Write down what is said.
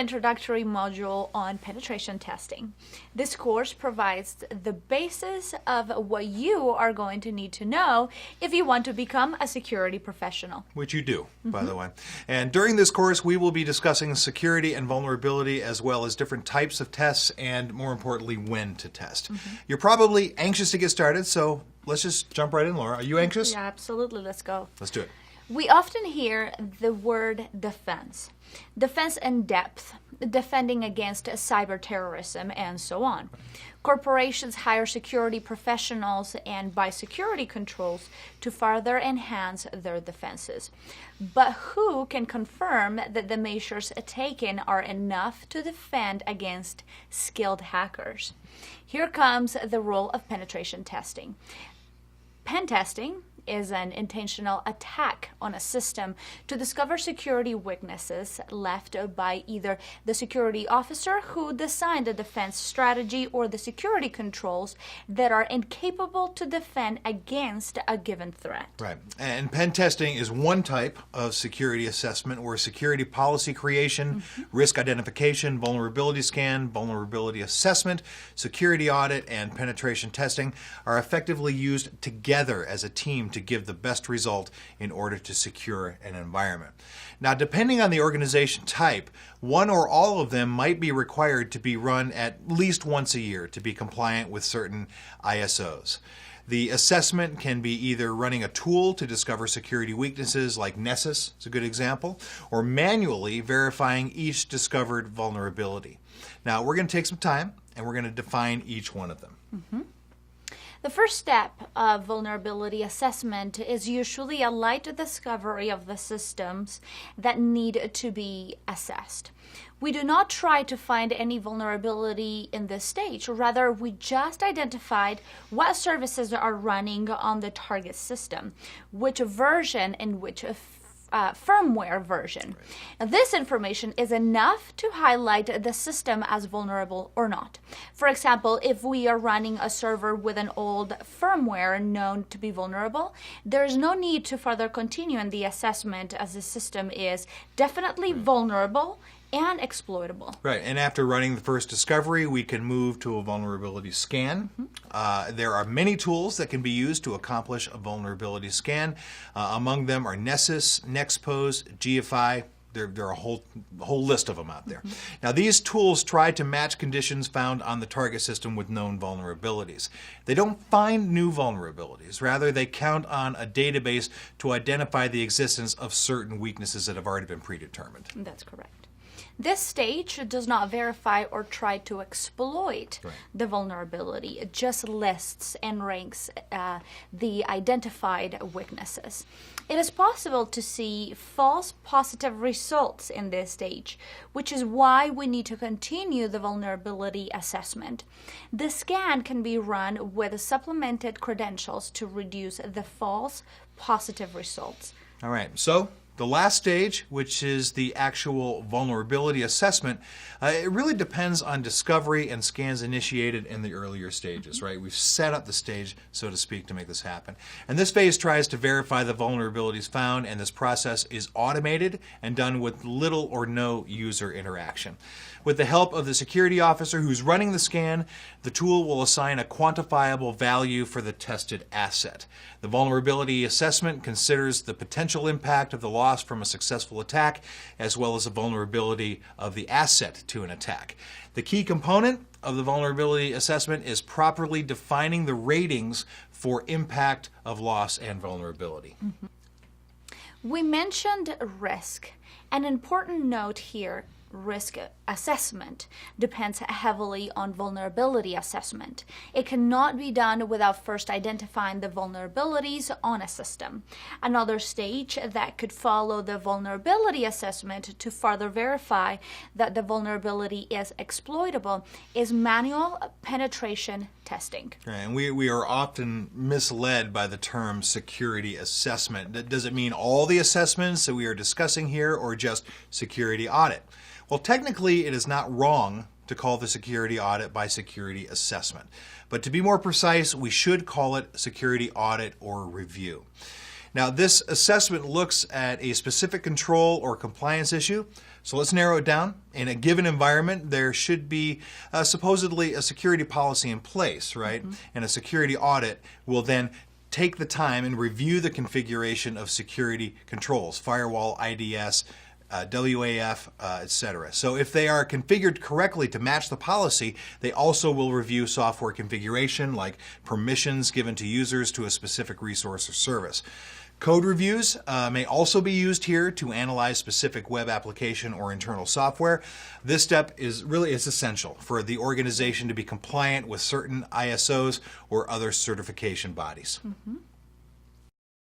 introductory module on penetration testing. This course provides the basis of what you are going to need to know if you want to become a security professional. Which you do, by the way. And during this course, we will be discussing security and vulnerability as well as different types of tests and, more importantly, when to test. You're probably anxious to get started, so let's just jump right in, Laura. Are you anxious? Yeah, absolutely. Let's go. Let's do it. We often hear the word defense. Defense in depth, defending against cyber terrorism, and so on. Corporations hire security professionals and buy security controls to further enhance their defenses. But who can confirm that the measures taken are enough to defend against skilled hackers? Here comes the role of penetration testing. Pen testing is an intentional attack on a system to discover security weaknesses left by either the security officer who designed the defense strategy or the security controls that are incapable to defend against a given threat. Right. And pen testing is one type of security assessment where security policy creation, risk identification, vulnerability scan, vulnerability assessment, security audit, and penetration testing are effectively used together as a team to give the best result in order to secure an environment. Now, depending on the organization type, one or all of them might be required to be run at least once a year to be compliant with certain ISOs. The assessment can be either running a tool to discover security weaknesses like Nessus, is a good example, or manually verifying each discovered vulnerability. Now, we're going to take some time and we're going to define each one of them. The first step of vulnerability assessment is usually a light discovery of the systems that need to be assessed. We do not try to find any vulnerability in this stage. Rather, we just identified what services are running on the target system, which version and which firmware version. Now, this information is enough to highlight the system as vulnerable or not. For example, if we are running a server with an old firmware known to be vulnerable, there is no need to further continue in the assessment as the system is definitely vulnerable and exploitable. Right, and after running the first discovery, we can move to a vulnerability scan. There are many tools that can be used to accomplish a vulnerability scan. Among them are Nessus, Nexpose, GFI. There are a whole list of them out there. Now, these tools try to match conditions found on the target system with known vulnerabilities. They don't find new vulnerabilities. Rather, they count on a database to identify the existence of certain weaknesses that have already been predetermined. That's correct. This stage does not verify or try to exploit the vulnerability. It just lists and ranks the identified weaknesses. It is possible to see false positive results in this stage, which is why we need to continue the vulnerability assessment. The scan can be run with supplemented credentials to reduce the false positive results. All right, so the last stage, which is the actual vulnerability assessment, it really depends on discovery and scans initiated in the earlier stages, right? We've set up the stage, so to speak, to make this happen. And this phase tries to verify the vulnerabilities found, and this process is automated and done with little or no user interaction. With the help of the security officer who's running the scan, the tool will assign a quantifiable value for the tested asset. The vulnerability assessment considers the potential impact of the loss from a successful attack, as well as the vulnerability of the asset to an attack. The key component of the vulnerability assessment is properly defining the ratings for impact of loss and vulnerability. We mentioned risk. An important note here: risk assessment depends heavily on vulnerability assessment. It cannot be done without first identifying the vulnerabilities on a system. Another stage that could follow the vulnerability assessment to further verify that the vulnerability is exploitable is manual penetration testing. And we are often misled by the term security assessment. Does it mean all the assessments that we are discussing here, or just security audit? Well, technically, it is not wrong to call the security audit by security assessment. But to be more precise, we should call it security audit or review. Now, this assessment looks at a specific control or compliance issue, So let's narrow it down. In a given environment, there should be supposedly a security policy in place, right? And a security audit will then take the time and review the configuration of security controls, firewall, IDS, WAF, etc. So if they are configured correctly to match the policy, they also will review software configuration like permissions given to users to a specific resource or service. Code reviews may also be used here to analyze specific web application or internal software. This step is essential for the organization to be compliant with certain ISOs or other certification bodies.